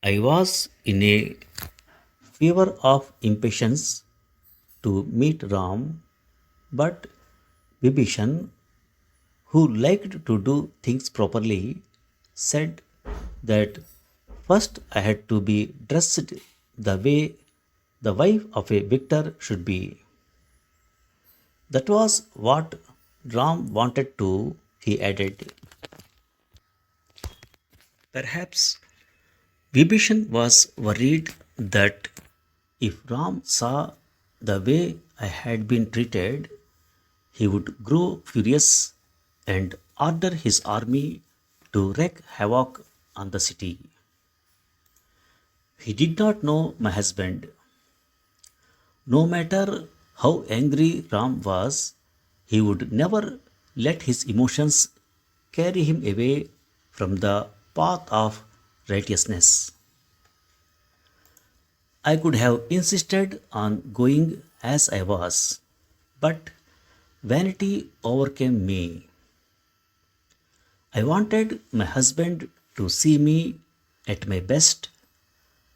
I was in a fever of impatience to meet Ram, but Vibhishan, who liked to do things properly, said that first I had to be dressed the way the wife of a victor should be. That was what Ram wanted to, he added. Perhaps Vibhishan was worried that if Ram saw the way I had been treated, he would grow furious and order his army to wreak havoc on the city. He did not know my husband. No matter how angry Ram was, he would never let his emotions carry him away from the path of righteousness. I could have insisted on going as I was, but vanity overcame me. I wanted my husband to see me at my best,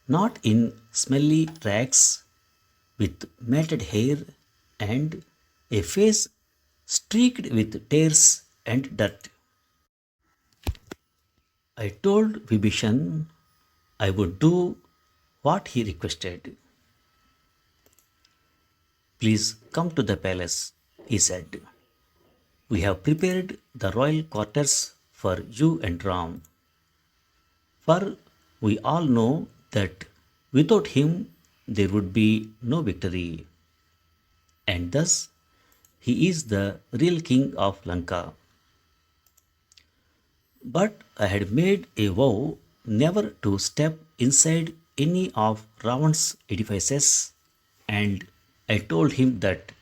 not in smelly rags with matted hair and a face streaked with tears and dirt. I told Vibhishan I would do what he requested. Please come to the palace, he said. We have prepared the royal quarters for you and Ram, for we all know that without him there would be no victory, and thus he is the real king of Lanka. But I had made a vow never to step inside any of Ravan's edifices, and I told him that.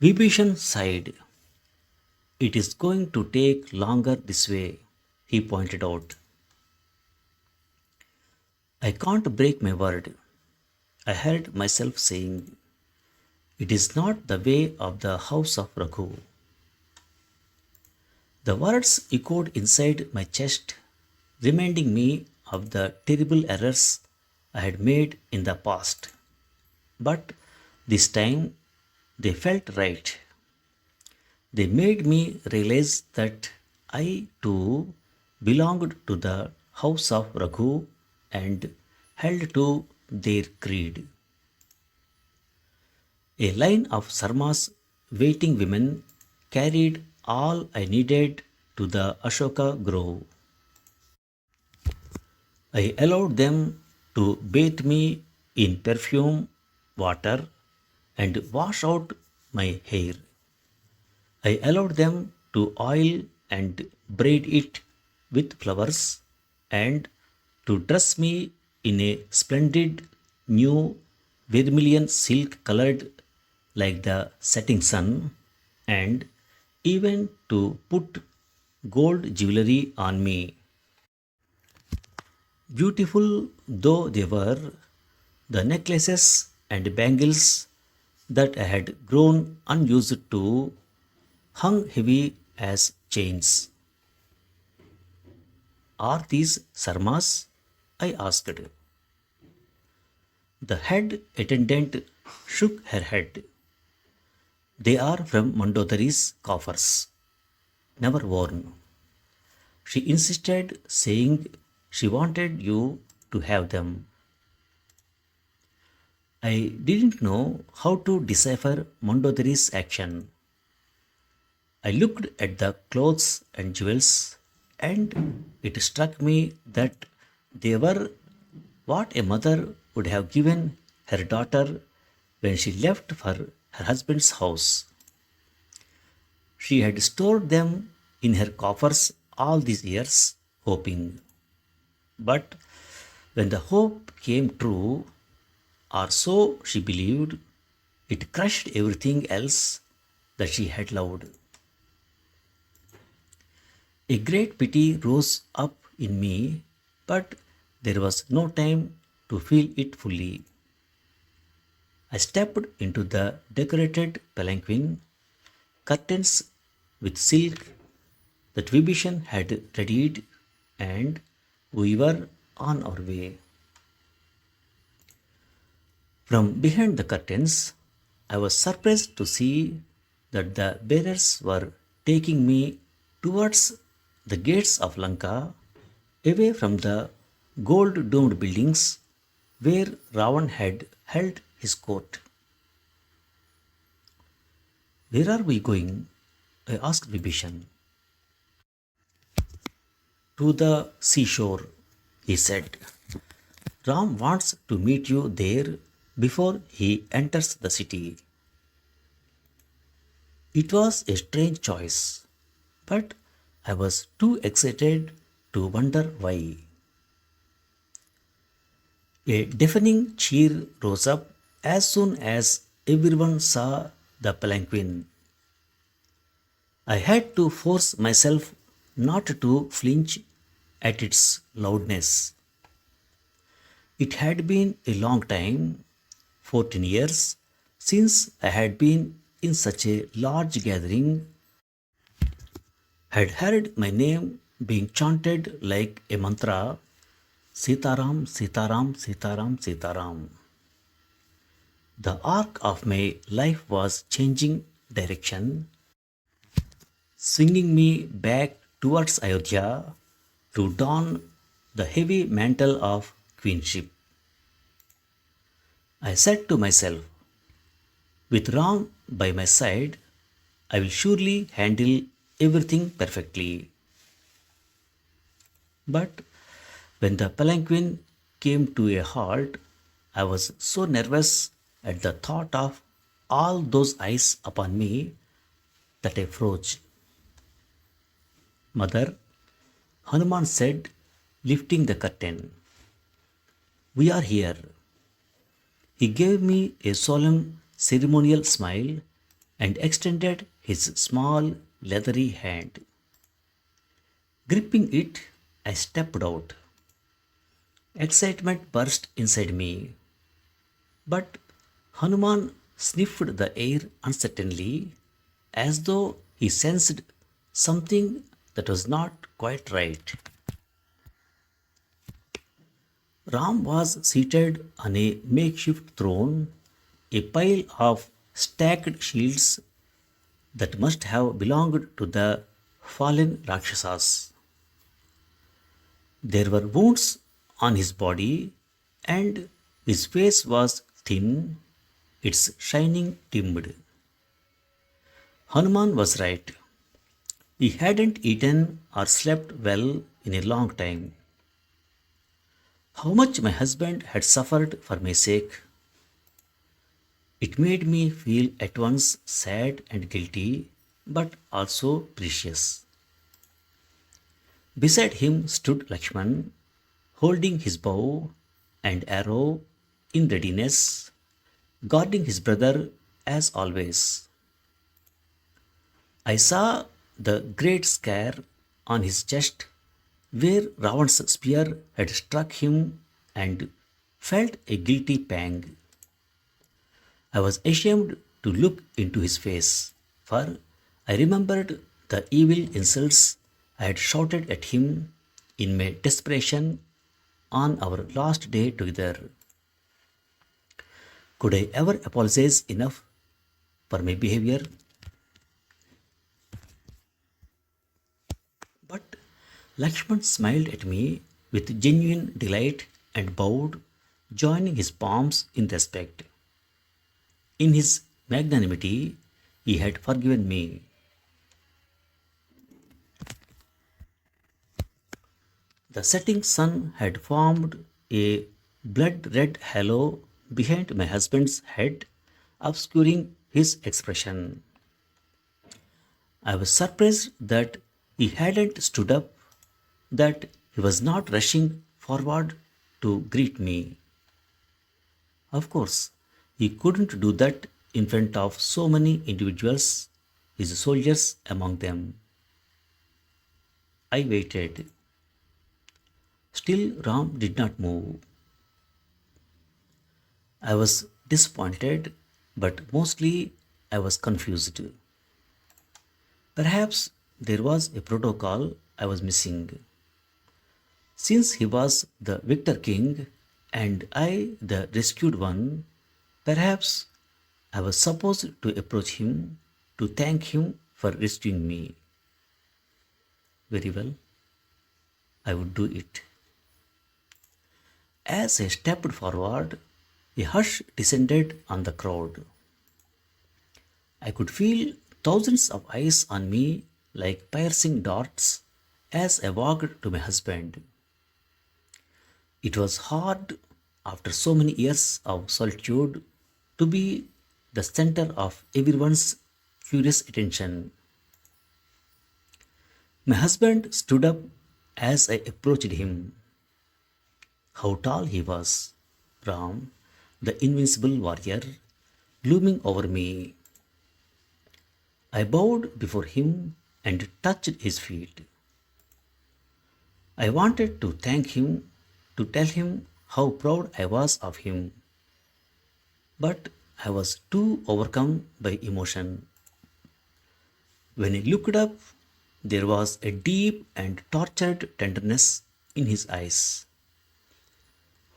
Vibhishan sighed. It is going to take longer this way, he pointed out. I can't break my word. I heard myself saying, it is not the way of the house of Raghu. The words echoed inside my chest, reminding me of the terrible errors I had made in the past. But this time they felt right. They made me realize that I too belonged to the house of Raghu and held to their creed. A line of Sarma's waiting women carried all I needed to the Ashoka grove. I allowed them to bathe me in perfume, water, and wash out my hair. I allowed them to oil and braid it with flowers and to dress me in a splendid new vermilion silk colored like the setting sun and even to put gold jewelry on me. Beautiful though they were, the necklaces and bangles that I had grown unused to hung heavy as chains. Are these sarmas? I asked. The head attendant shook her head. They are from Mandodari's coffers, never worn. She insisted, saying she wanted you to have them. I didn't know how to decipher Mandodari's action. I looked at the clothes and jewels, and it struck me that they were what a mother would have given her daughter when she left for her husband's house. She had stored them in her coffers all these years, hoping. But when the hope came true, or so she believed, it crushed everything else that she had loved. A great pity rose up in me, but there was no time to feel it fully. I stepped into the decorated palanquin, curtains with silk that Vibhishan had readied, and we were on our way. From behind the curtains, I was surprised to see that the bearers were taking me towards the gates of Lanka, away from the gold domed buildings where Ravan had held his court. Where are we going? I asked Vibhishan. To the seashore, he said. Ram wants to meet you there before he enters the city. It was a strange choice, but I was too excited to wonder why. A deafening cheer rose up as soon as everyone saw the palanquin. I had to force myself not to flinch at its loudness. It had been a long time, 14 years, since I had been in such a large gathering, had heard my name being chanted like a mantra, Sitaram, Sitaram, Sitaram, Sitaram. The arc of my life was changing direction, swinging me back towards Ayodhya to don the heavy mantle of queenship. I said to myself, with Ram by my side, I will surely handle everything perfectly. But when the palanquin came to a halt, I was so nervous at the thought of all those eyes upon me that I froze. Mother, Hanuman said, lifting the curtain, we are here. He gave me a solemn ceremonial smile and extended his small leathery hand. Gripping it, I stepped out. Excitement burst inside me, but Hanuman sniffed the air uncertainly as though he sensed something that was not quite right. Ram was seated on a makeshift throne, a pile of stacked shields that must have belonged to the fallen Rakshasas. There were wounds on his body, and his face was thin, its shining dimmed. Hanuman was right. He hadn't eaten or slept well in a long time. How much my husband had suffered for my sake. It made me feel at once sad and guilty, but also precious. Beside him stood Lakshman, holding his bow and arrow in readiness, guarding his brother as always. I saw the great scar on his chest where Ravan's spear had struck him and felt a guilty pang. I was ashamed to look into his face, for I remembered the evil insults I had shouted at him in my desperation on our last day together. Could I ever apologize enough for my behavior? But Lakshman smiled at me with genuine delight and bowed, joining his palms in respect. In his magnanimity, he had forgiven me. The setting sun had formed a blood red halo behind my husband's head, obscuring his expression. I was surprised that he hadn't stood up, that he was not rushing forward to greet me. Of course, he couldn't do that in front of so many individuals, his soldiers among them. I waited. Still, Ram did not move. I was disappointed, but mostly I was confused. Perhaps there was a protocol I was missing. Since he was the victor king and I the rescued one, perhaps I was supposed to approach him to thank him for rescuing me. Very well, I would do it. As I stepped forward, a hush descended on the crowd. I could feel thousands of eyes on me like piercing darts as I walked to my husband. It was hard after so many years of solitude to be the center of everyone's curious attention. My husband stood up as I approached him. How tall he was! Ram, the invincible warrior, looming over me. I bowed before him and touched his feet. I wanted to thank him, to tell him how proud I was of him, but I was too overcome by emotion. When he looked up, there was a deep and tortured tenderness in his eyes.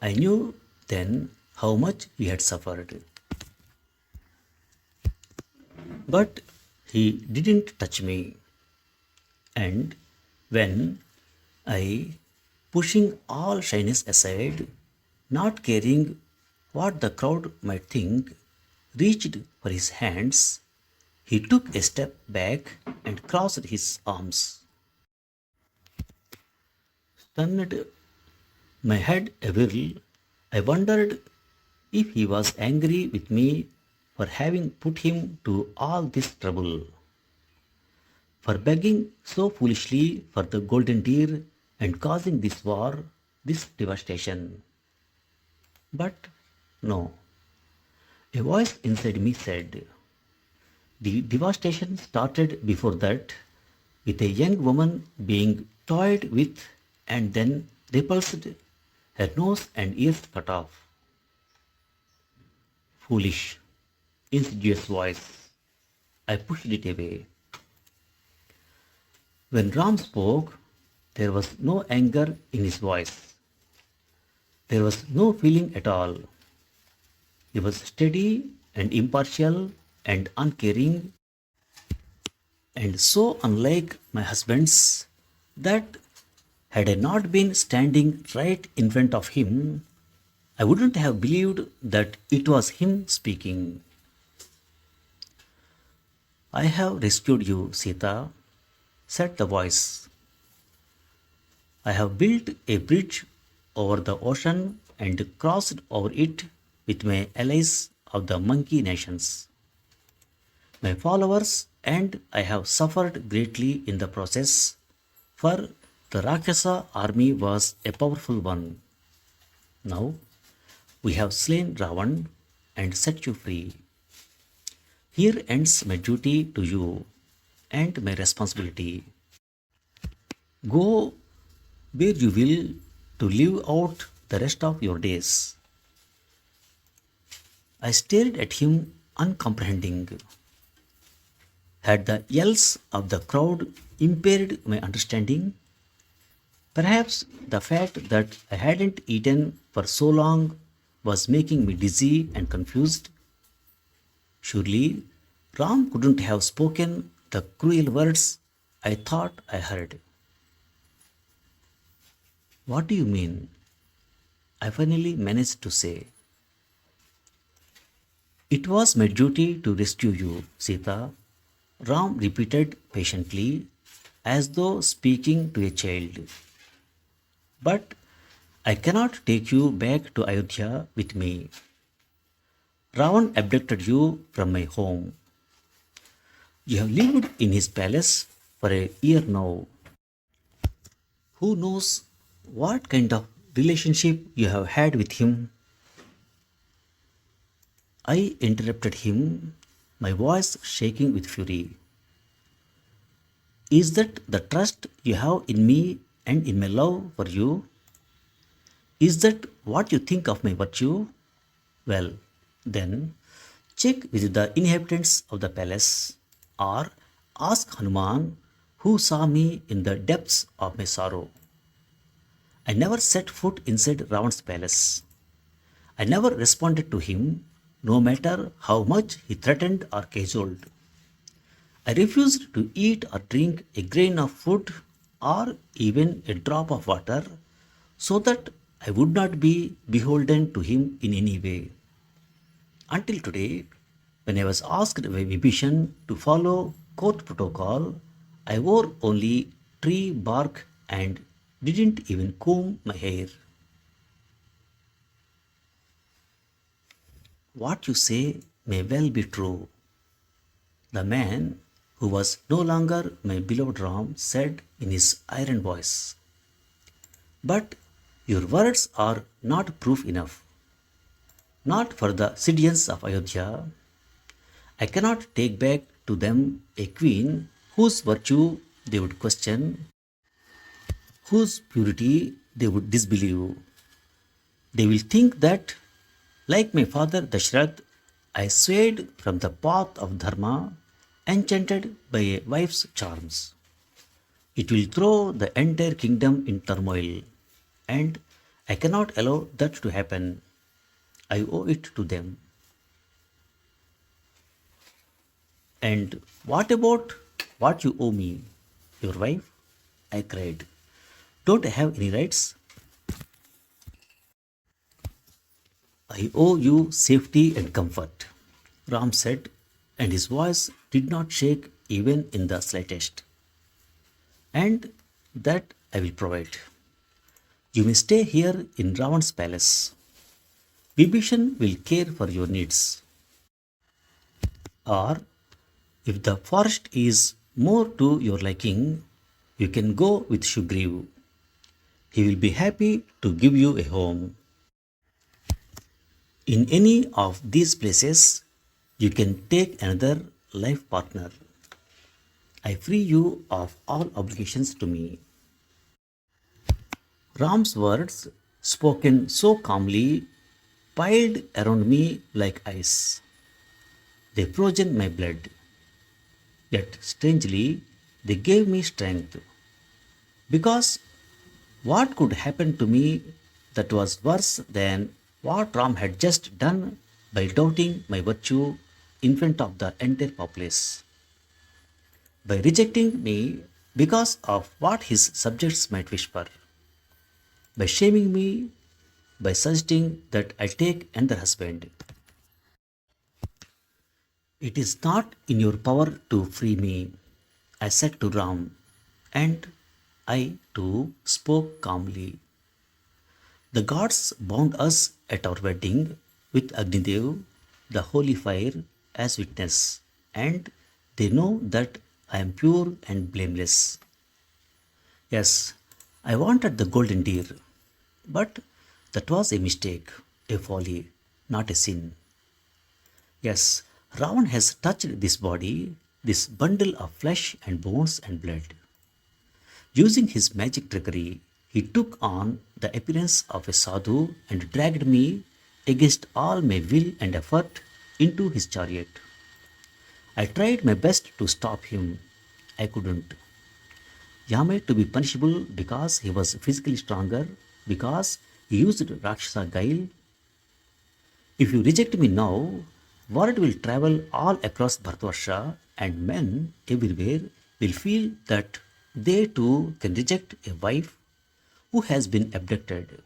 I knew then how much he had suffered. But he didn't touch me. And when I, pushing all shyness aside, not caring what the crowd might think, reached for his hands, he took a step back and crossed his arms. Stunned, my head a whirl, I wondered if he was angry with me for having put him to all this trouble, for begging so foolishly for the golden deer and causing this war, this devastation. But no, a voice inside me said, the devastation started before that, with a young woman being toyed with and then repulsed, her nose and ears cut off. Foolish, insidious voice. I pushed it away. When Ram spoke, there was no anger in his voice. There was no feeling at all. He was steady and impartial and uncaring, and so unlike my husband's that had I not been standing right in front of him, I wouldn't have believed that it was him speaking. I have rescued you, Sita, said the voice. I have built a bridge over the ocean and crossed over it with my allies of the monkey nations, my followers, and I have suffered greatly in the process, for the Rakshasa army was a powerful one. Now we have slain Ravan and set you free. Here ends my duty to you and my responsibility. Go where you will to live out the rest of your days. I stared at him uncomprehending. Had the yells of the crowd impaired my understanding? Perhaps the fact that I hadn't eaten for so long was making me dizzy and confused. Surely Ram couldn't have spoken the cruel words I thought I heard. What do you mean? I finally managed to say. It was my duty to rescue you, Sita, Ram repeated patiently, as though speaking to a child. But I cannot take you back to Ayodhya with me. Ravan abducted you from my home. You have lived in his palace for a year now. Who knows what kind of relationship you have had with him? I interrupted him, my voice shaking with fury. Is that the trust you have in me and in my love for you? Is that what you think of my virtue? Well, then, check with the inhabitants of the palace or ask Hanuman who saw me in the depths of my sorrow. I never set foot inside Ravan's palace. I never responded to him, no matter how much he threatened or cajoled. I refused to eat or drink a grain of food or even a drop of water so that I would not be beholden to him in any way. Until today, when I was asked by Vibhishan to follow court protocol, I wore only tree bark and didn't even comb my hair. What you say may well be true. The man who was no longer my beloved Ram said in his iron voice. But your words are not proof enough. Not for the citizens of Ayodhya. I cannot take back to them a queen whose virtue they would question, whose purity they would disbelieve. They will think that, like my father Dashrath, I swayed from the path of Dharma, enchanted by a wife's charms. It will throw the entire kingdom in turmoil, and I cannot allow that to happen. I owe it to them. And what about what you owe me? Your wife? I cried. Don't I have any rights? I owe you safety and comfort, Ram said, and his voice did not shake even in the slightest. And that I will provide. You may stay here in Ravan's palace. Vibhishan will care for your needs. Or, if the forest is more to your liking, you can go with Shugriv. He will be happy to give you a home. In any of these places, you can take another life partner. I free you of all obligations to me. Ram's words, spoken so calmly, piled around me like ice. They frozen my blood. Yet, strangely, they gave me strength. Because what could happen to me that was worse than what Ram had just done by doubting my virtue in front of the entire populace? By rejecting me because of what his subjects might whisper, by shaming me, by suggesting that I take another husband. It is not in your power to free me, I said to Ram, and I too spoke calmly. The gods bound us at our wedding with Agnidev, the holy fire, as witness, and they know that I am pure and blameless. Yes, I wanted the golden deer, but that was a mistake, a folly, not a sin. Yes, Ravan has touched this body, this bundle of flesh and bones and blood. Using his magic trickery, he took on the appearance of a sadhu and dragged me, against all my will and effort, into his chariot. I tried my best to stop him. I couldn't. Yame to be punishable because he was physically stronger, because he used Rakshasa guile. If you reject me now, word will travel all across Bharatvarsha, and men everywhere will feel that they too can reject a wife who has been abducted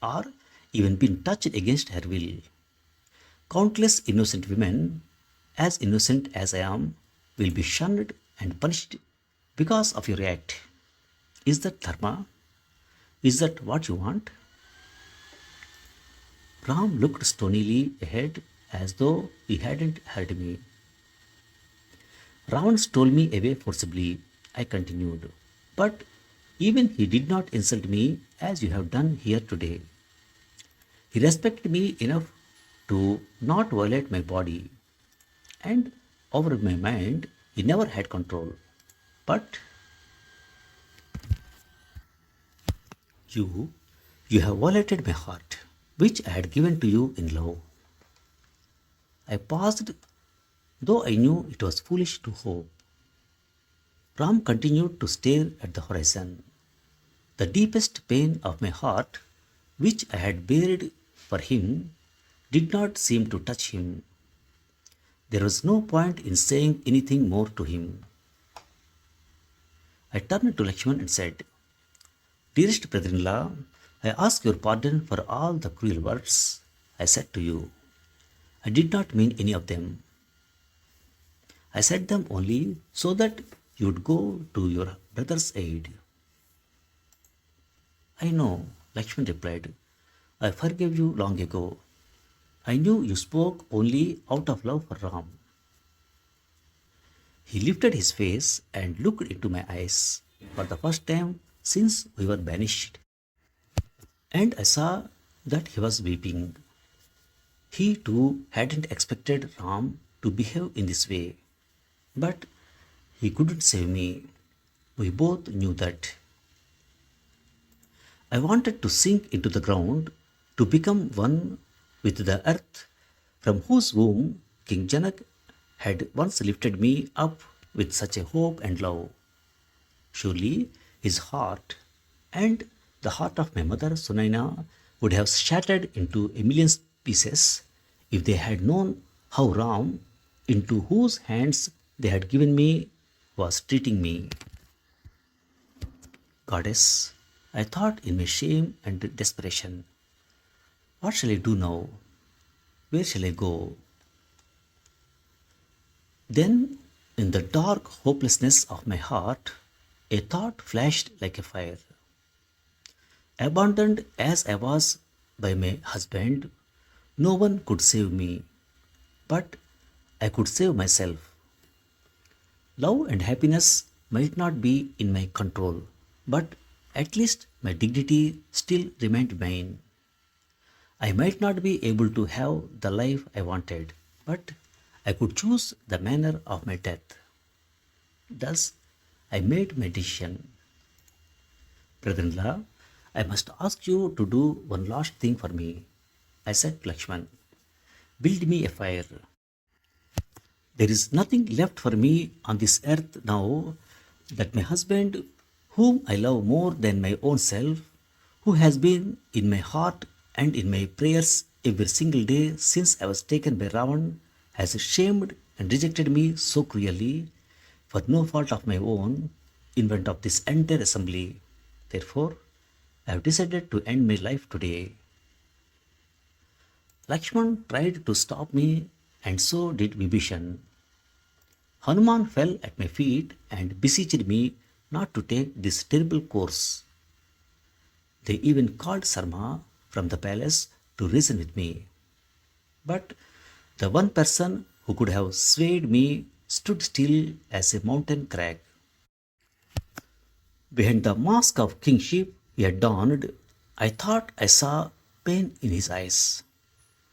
or even been touched against her will. Countless innocent women, as innocent as I am, will be shunned and punished because of your act. Is that dharma? Is that what you want? Ram looked stonily ahead as though he hadn't heard me. Ravan stole me away forcibly, I continued. But even he did not insult me as you have done here today. He respected me enough to not violate my body, and over my mind he never had control. But you, you have violated my heart, which I had given to you in love. I paused, though I knew it was foolish to hope. Ram continued to stare at the horizon. The deepest pain of my heart, which I had buried for him, did not seem to touch him. There was no point in saying anything more to him. I turned to Lakshman and said, Dearest brother in law, I ask your pardon for all the cruel words I said to you. I did not mean any of them. I said them only so that you would go to your brother's aid. I know, Lakshman replied. I forgave you long ago. I knew you spoke only out of love for Ram. He lifted his face and looked into my eyes for the first time since we were banished. And I saw that he was weeping. He too hadn't expected Ram to behave in this way. But he couldn't save me. We both knew that. I wanted to sink into the ground, to become one with the earth, from whose womb King Janak had once lifted me up with such a hope and love. Surely his heart and the heart of my mother Sunaina would have shattered into a million pieces if they had known how Ram, into whose hands they had given me, was treating me. Goddess, I thought in my shame and desperation, what shall I do now? Where shall I go? Then, in the dark hopelessness of my heart, a thought flashed like a fire. Abandoned as I was by my husband, no one could save me, but I could save myself. Love and happiness might not be in my control, but at least my dignity still remained mine. I might not be able to have the life I wanted, but I could choose the manner of my death. Thus, I made my decision. Brother in law, I must ask you to do one last thing for me. I said to Lakshman, build me a fire. There is nothing left for me on this earth now that my husband, whom I love more than my own self, who has been in my heart and in my prayers every single day since I was taken by Ravan, has shamed and rejected me so cruelly, for no fault of my own, in front of this entire assembly. Therefore, I have decided to end my life today. Lakshman tried to stop me, and so did Vibhishan. Hanuman fell at my feet and beseeched me not to take this terrible course. They even called Sarma from the palace to reason with me. But the one person who could have swayed me stood still as a mountain crag. Behind the mask of kingship he had donned, I thought I saw pain in his eyes.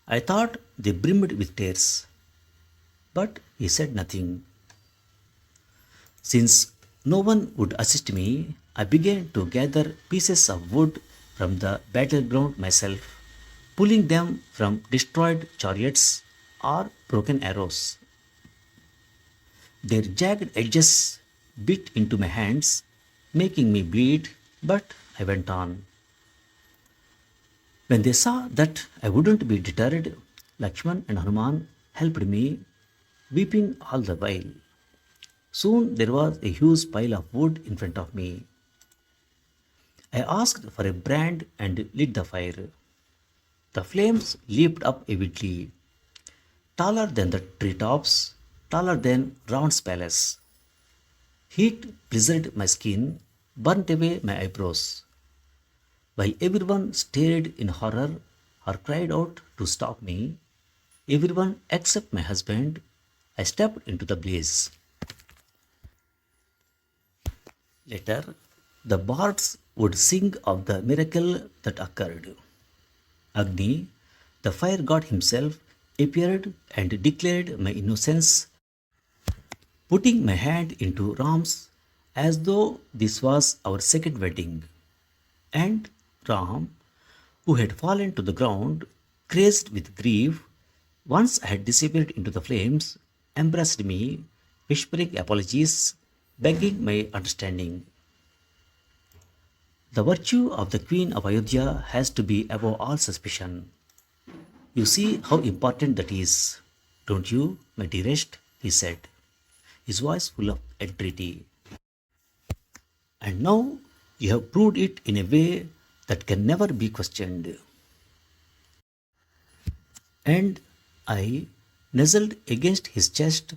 I thought they brimmed with tears. But he said nothing. Since no one would assist me, I began to gather pieces of wood from the battleground myself, pulling them from destroyed chariots or broken arrows. Their jagged edges bit into my hands, making me bleed, but I went on. When they saw that I wouldn't be deterred, Lakshman and Hanuman helped me, weeping all the while. Soon there was a huge pile of wood in front of me. I asked for a brand and lit the fire. The flames leaped up avidly, taller than the treetops, taller than Ravan's palace. Heat blizzard my skin, burnt away my eyebrows. While everyone stared in horror or cried out to stop me, everyone except my husband, I stepped into the blaze. Later, the bards would sing of the miracle that occurred. Agni, the fire god himself, appeared and declared my innocence, putting my hand into Ram's as though this was our second wedding. And Ram, who had fallen to the ground, crazed with grief, once I had disappeared into the flames, embraced me, whispering apologies, begging my understanding. The virtue of the Queen of Ayodhya has to be above all suspicion. You see how important that is, don't you, my dearest? He said, his voice full of entreaty. And now you have proved it in a way that can never be questioned. And I nestled against his chest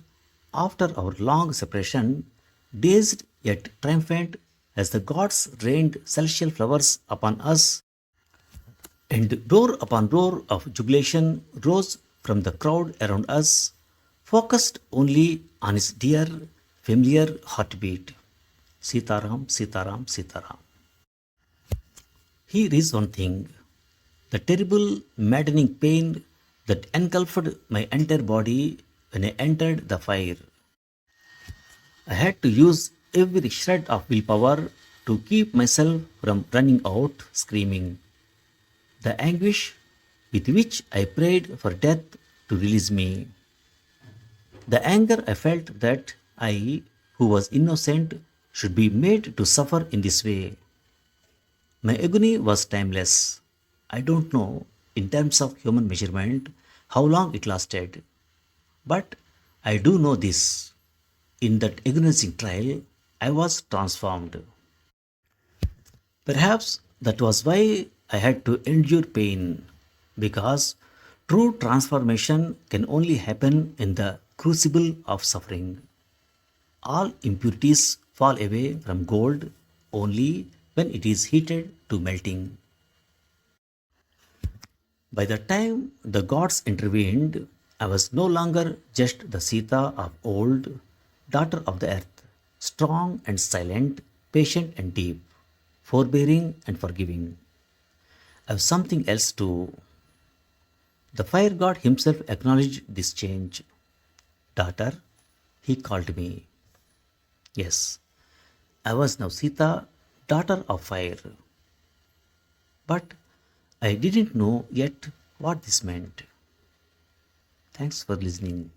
after our long separation, dazed yet triumphant as the gods rained celestial flowers upon us, and roar upon roar of jubilation rose from the crowd around us, focused only on his dear, familiar heartbeat. Sitaram, Sitaram, Sitaram. Here is one thing, the terrible, maddening pain that engulfed my entire body when I entered the fire. I had to use every shred of willpower to keep myself from running out screaming. The anguish with which I prayed for death to release me. The anger I felt that I, who was innocent, should be made to suffer in this way. My agony was timeless. I don't know, in terms of human measurement, how long it lasted. But I do know this. In that agonizing trial, I was transformed. Perhaps that was why I had to endure pain, because true transformation can only happen in the crucible of suffering. All impurities fall away from gold only when it is heated to melting. By the time the gods intervened, I was no longer just the Sita of old, daughter of the earth, strong and silent, patient and deep, forbearing and forgiving. I was something else too. The fire god himself acknowledged this change. Daughter, he called me. Yes, I was now Sita, daughter of fire. But I didn't know yet what this meant. Thanks for listening.